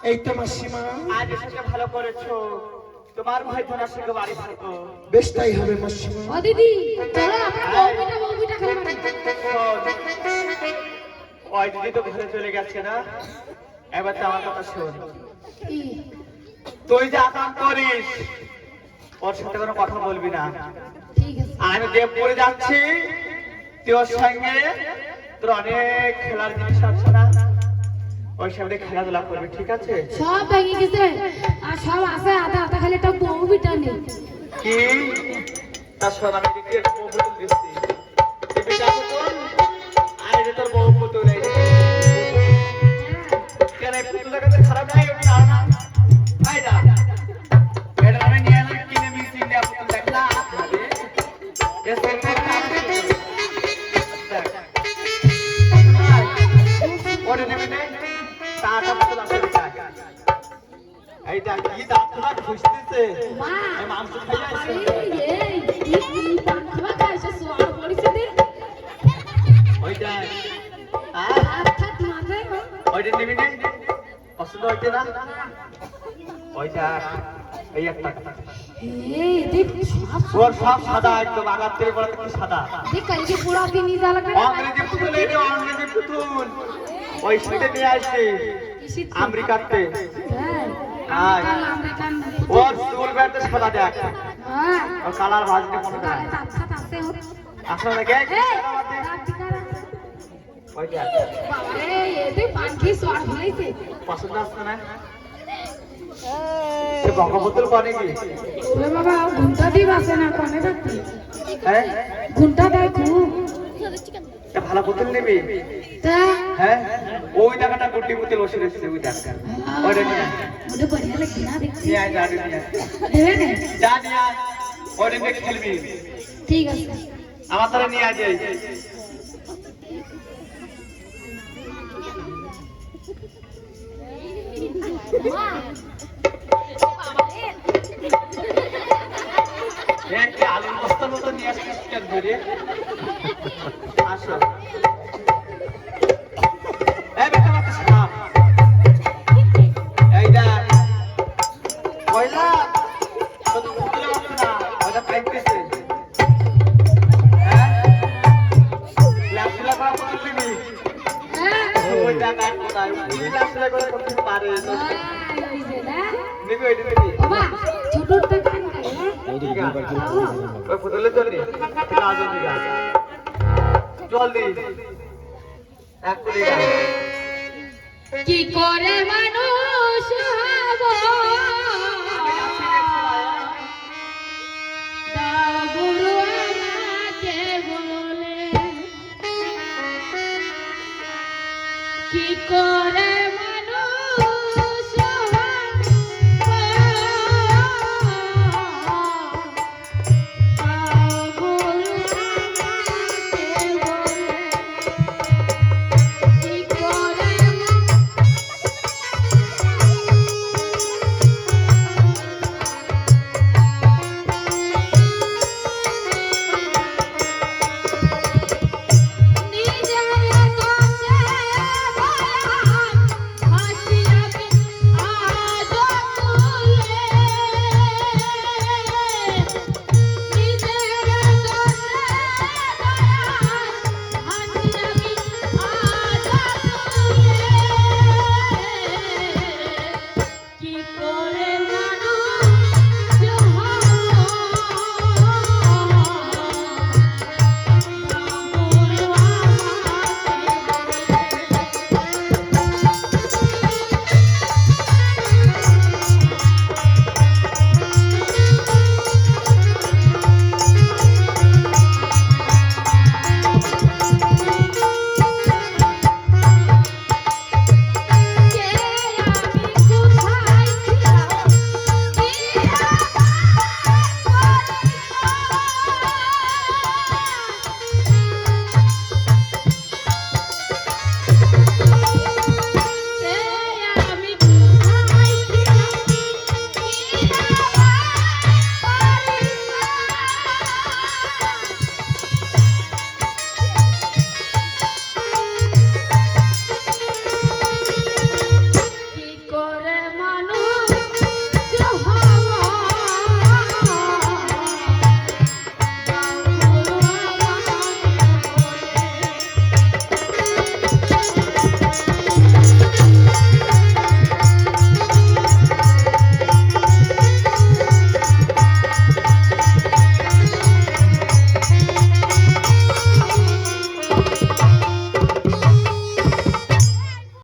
এই তো মাসিমা। আজ এসে ভালো করেছো, তোমার ভাই বোনের সঙ্গে বাড়ি থাকো। বেশ তাই হবে মাসিমা। ও দিদি চলো আমরা বউপিটা খেলে বাড়ি। ওই দিদি তো ঘরে চলে গেছে না, এবার তো আমার কথা শোন। তুই যা কাম করিস ওর সাথে কোনো কথা বলবি না। ঠিক আছে। আমি দেবপুরে যাচ্ছি, তুই ওর সঙ্গে তোর অনেক খেলার জিনিস আছে না, ওই সামনে খেলাধুলা করবি, ঠিক আছে? সব ভেঙে গেছে আর সব আছে আধা আধা খালি একটা বউপিটা নেই। কি তার শোন, আমি দেখি একটা বউ পুতুল দিচ্ছি, টিভিটা পুতুল আর এই যে তোর বউ পুতুল। এই যে কেন এই পুতুলটা কাছে খারাপ নাই? ওটা না না ভাই না, এটা আমি নিয়ে এলাম কিনে মিস ইন্ডিয়া পুতুল। দেখলা এর সঙ্গে ওরে নেবে নে টাটা পুতুল আছে। এইটা কি দাঁতটা খুঁজতেছে? মা এই মাংস খাই যাচ্ছে। এই পাখা খাইছে সোয়ার পড়িছে দে। ওইটা আচ্ছা তোমাদের ওইটা নিবি না? পছন্দ হইছে না? ওইটা এই একটা এই দেখ সব ওর সব সাদা, একদম আগার থেকে বড় থেকে সাদা। দেখ কালকে পুরো দিন যা লাগবে অংরেজি পুতুল, এই যে অংরেজি পুতুল ওই শীতে নিয়ে আসছে আমেরিকাতে। হ্যাঁ হ্যাঁ আমেরিকান ওর চুল বেড়তে সাদা দেখ, হ্যাঁ ওর কালার ভাজতে মনে দেয় তাহলে তাপসা তাপসে হোক আসলে দেখে এই রাতিকার ওইটা বাবারে এতে পাখি সোয়ার হইছে পছন্দ আসছে না? সে বঙ্গবন্ধুর করে কি? ওরে বাবা ঘুমটা দিব আছে না কোনে থাকতে হ্যাঁ ঘুমটা দেখো এটা ভালো পুতুল নিবি? তা হ্যাঁ ওই জায়গাটা গুটি পুতুল বসে রয়েছে, ওই জায়গাটা ওইটা নিয়ে আয়। ওটা বড়িয়া লাগছে না দেখছি নিয়ে আয়, যা নিয়ে আয়। দেবে না যা নিয়ে আয়, ওইটা নিয়ে খেলবি। ঠিক আছে আমার তারা নিয়ে আয় যাই। একটা আলুর বস্তার মতো নিয়ে আসছিস কেন ধরে? আসো এই বেটা বাচ্চা সাপ, এই দেখ কয়লা তো পুতুলে বাচ্চা না, ওটা খাইতেছে। হ্যাঁ লাফিলা করা পুতুল নিবি? হ্যাঁ ওই জায়গায় কোথায় লাফিলা করে করতে পারে? ওই যে না নিবি ওইটা নিবি? বাবা ছোটটা কান ওই পুতুলে চলবি? ঠিক আছে ঠিক আছে, চল দি এক কুলি যা। কি করে মানুষ হব দাও গুরু আমাকে বলে কি করে